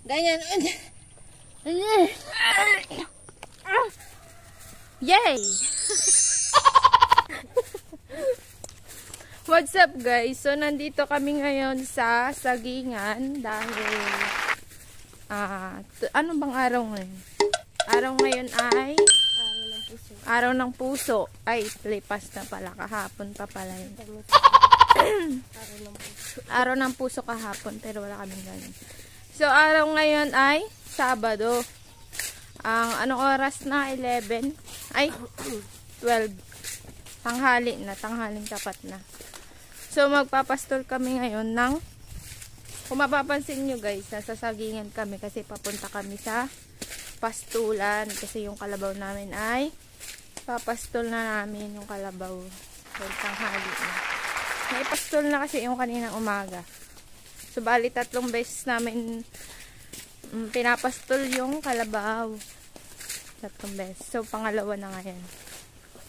Ganyan. Yay! What's up guys? So nandito kami ngayon sa Sagingan dahil ano bang araw ngayon? Araw ngayon ay Araw ng Puso. Ay, lipas na pala. Kahapon pa pala yun. Araw ng Puso kahapon pero wala kaming ganun. So araw ngayon ay Sabado. Ang anong oras na? 11? Ay, 12. Tanghali na. Tanghaling tapat na. So, magpapastol kami ngayon ng, kung mapapansin nyo guys, sasagingan kami kasi papunta kami sa pastulan. Kasi yung kalabaw namin ay, papastol na namin yung kalabaw. So, tanghali na. Naipastol na kasi yung kaninang umaga. So, bali 3 beses namin pinapastol yung kalabaw. 3 beses. So, pangalawa na ngayon.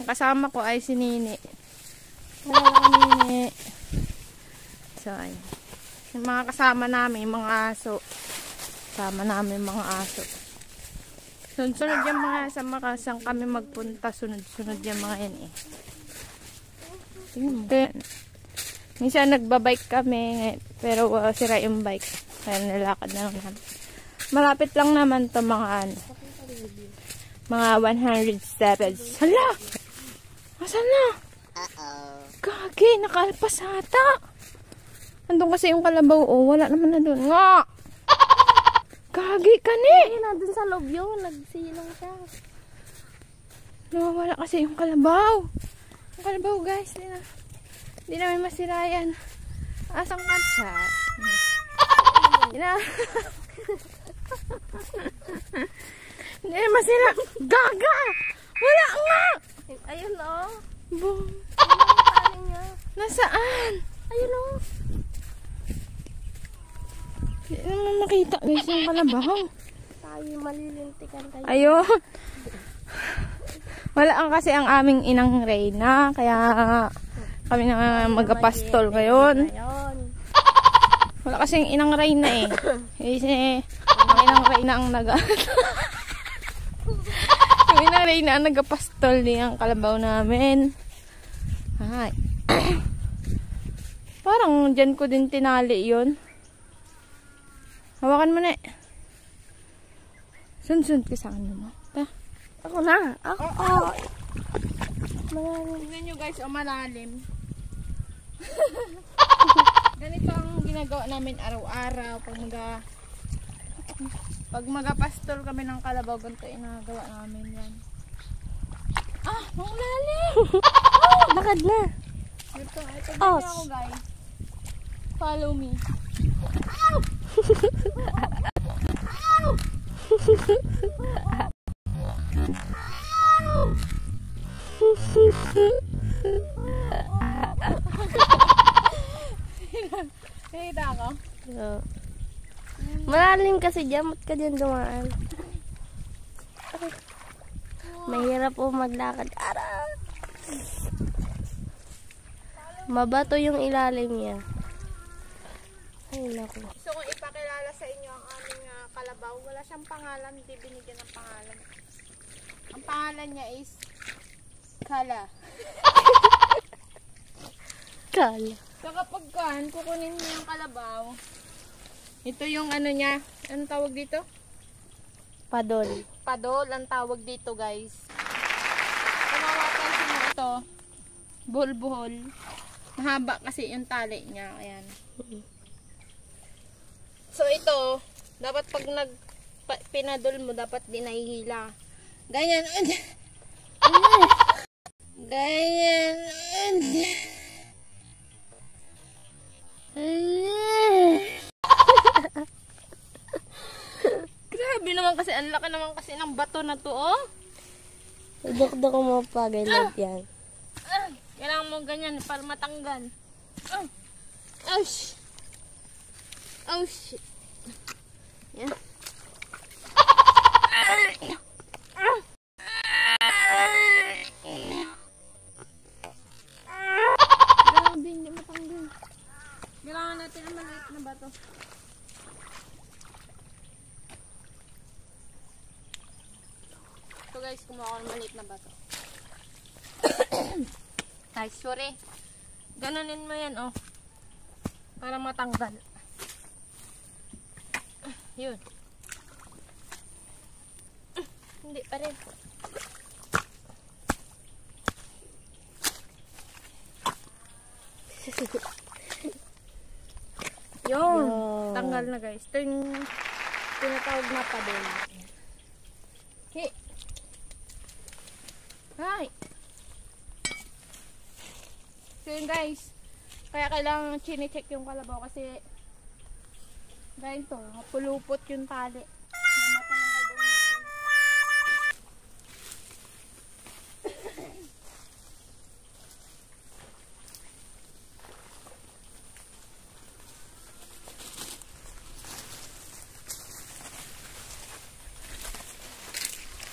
Ang kasama ko ay si Nini. Nini. So, ayun. Yung mga kasama namin, mga aso. Kasama namin mga aso. Sunod yung mga sa makasang kami magpunta. Sunod yung mga yan eh. Minsan nagbabike kami, pero sira yung bike. Kaya nilakad na lang namin. Malapit lang naman to mga ano. Mga 100 steps. Hala! Asan na? Gagi, nakalpas ata. Andun kasi yung kalabaw. Oh, wala naman na doon. Nga! Gagi ka ni! Nandun sa loob yun. Nagsilong siya. Nawawala kasi yung kalabaw. Yung kalabaw guys. Hindi namin masira yan. Asang katsa? Hindi namin masira. Gaga! Wala nga! Ayun o. Boom. Niya. Nasaan? Ayun o. Hindi naman makita guys yung kalabaw. Tayo malilintikan tayo. Ayun. Wala ang kasi ang aming inang Reyna. Kaya kami na magapastol ngayon. Wala kasi yung inang Reyna eh. Kasi ang inang Reyna ang yung inang Reyna ang nagapastol niyang kalabaw namin. Ay. Parang dyan ko din tinali yun. Hawakan mo na eh. Sunod ka sa ano mo. Ta. Ako na. Ako. Tignan nyo guys, malalim. Ganito ang ginagawa namin araw-araw. Pag magapastol kami ng kalabaw, ganito inagawa namin yan. Ang lalim! Bakad na. Ito ako guys. Follow me. Ow! Nakita ako? Oo. Malalim kasi dyan. Ba't ka dyan dumaan? Mahirap po maglakad. Mabato yung ilalim niya. Ay, naku. Gusto kong ipakilala sa inyo ang aming kalabaw. Wala siyang pangalan. Hindi binigyan ng pangalan. Ang pangalan niya is Kala. Kala. So kapag kukunin niyo yung kalabaw, ito yung ano niya. Anong tawag dito? Padol. Padol ang tawag dito guys. Kung mapapansin mo ito, buhol-buhol. Mahaba kasi yung tali niya. Ayan. So ito, dapat pag pinadol mo, dapat din nahihila. Ganyan. Ganyan. Grabe naman kasi, ang laki naman kasi ng bato na to, oh. Dok-dok mo pa, ganyan yan. Kailangan mo ganyan para matanggal. Oh shit. Oh shit. Yan. Grabe, hindi matanggal. Kailangan natin ang maliit na bato. guys, kumuha ako ng maliit na bato. Ay, sorry. Ganonin mo yan, oh. Para matanggal. Yun. Hindi pa rin. Yun. Tanggal na guys. Ito yung tinatawag na padel. Okay. Hi. So yun guys. Kaya kailangan chine-check yung kalabaw kasi dahil to, pulupot yung tali. Namatay ang kalabaw natin.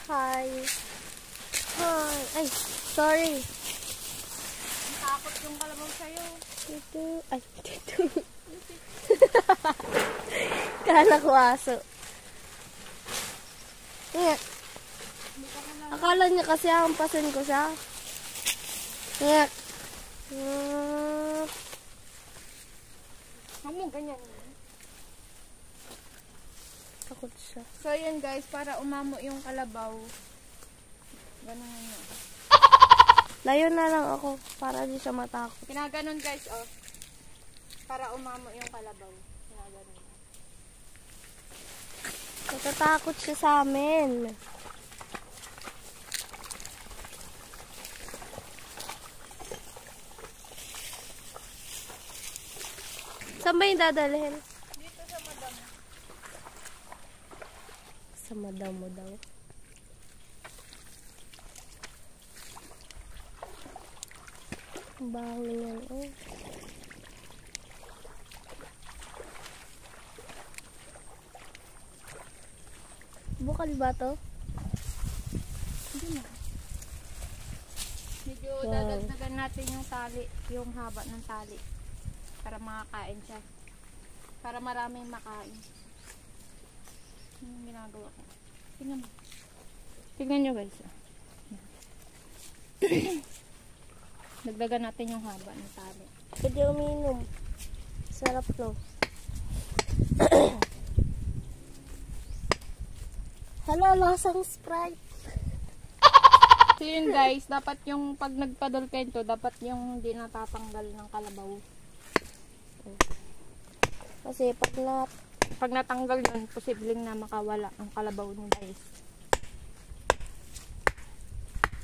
Hi. Hi. Ay, sorry. Takot yung kalabaw sa'yo. Ito. Ay, ito. Kala ko aso. Nga. Akala niya kasi hampasin ko siya. Nga. Huwag mo ganyan. Takot siya. So yun guys, para umamo yung kalabaw. Ganun yun. Layo na lang ako para di siya matakot. Kinaganon guys, oh. Para umamo yung kalabaw. Kinaganon. Natatakot siya sa amin. Saan ba yung dadalhin? Dito sa madam. Sa madam mo daw. Ang baho yan, oh. Bukal ba to? Hindi na. Medyo Wow. dadagdagan natin yung tali, yung haba ng tali. Para makakain siya. Para maraming makain. Yung ginagawa ko. Tingnan mo. Tingnan nyo guys. Dagdagan natin yung haba ng tali. Pwede uminom. Sarap to. Hala, lasang Sprite. So yun guys, dapat yung pag nagpadol kayo to, dapat yung hindi natatanggal ng kalabaw. Kasi Pag natanggal yun, posibleng na makawala ang kalabaw nyo guys.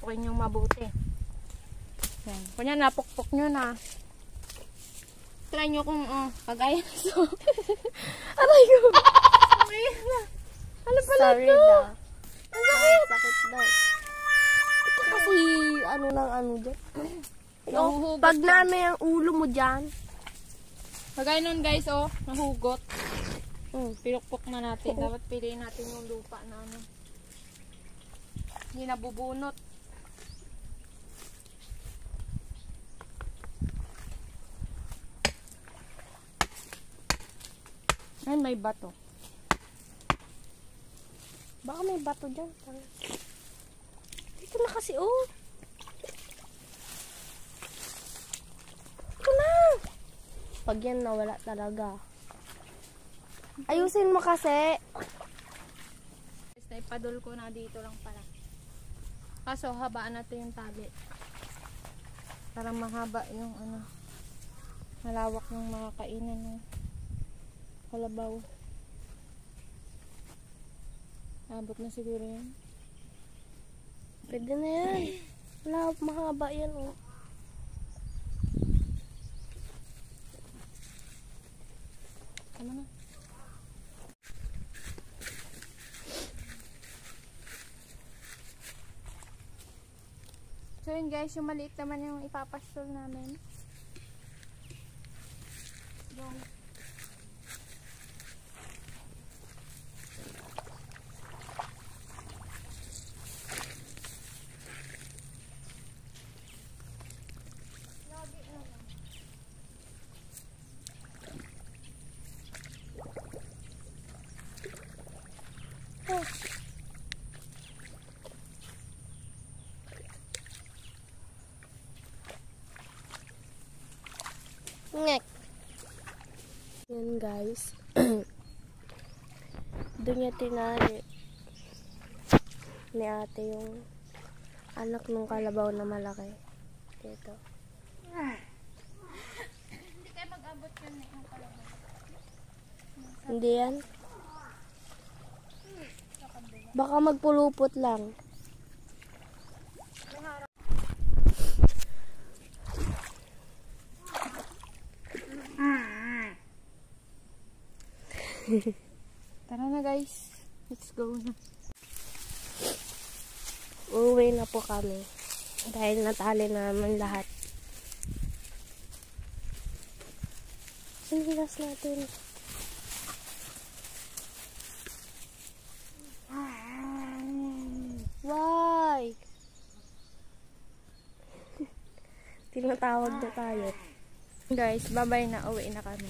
Okay nyo mabuti. Yan. Kunya napukpok nyo na. Try nyo kung kagaya na so. Aray ko. Ano pala sorry ito? daw. Ang sakit. Sakit daw. Ito kasi ano lang ano dyan. Nahuhugot Pag ka. naano yung ulo mo dyan. Kagaya nun guys, oh, nahugot. Hmm. Pinukpok na natin. Dapat piliin natin yung lupa na ano. Hindi nabubunot. Ay, may bato. Baka may bato dyan. Dito na kasi, oh. Ito na. Pag yan nawala talaga. Ayusin mo kasi. Naipadol ko na dito lang pala. Kaso, habaan natin yung tali. Para mahaba yung ano. Malawak yung mga kainan ng kalabaw. Abot na siguro yan. Pwede na yan. Wala, mahaba yan, oh. Tama na. So yun guys, yung maliit naman yung ipapastol namin. Yung guys. Doon niya tinali ni ate yung anak ng kalabaw na malaki. Dito. Hindi kayo mag-abot yun na yung kalabaw. Hindi yan. Baka magpulupot lang. Tara na guys. Let's go na. Uuwi na po kami. Dahil natali na naman lahat. Sinilas natin. Why? Tinatawag na tayo. Guys, bye-bye na. Uwi na kami.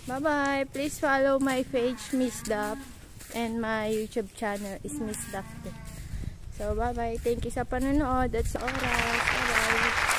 Bye-bye. Please follow my page, Miss Duff. And my YouTube channel is Miss Duff. So, bye-bye. Thank you sa panonood at sa oras. Bye-bye.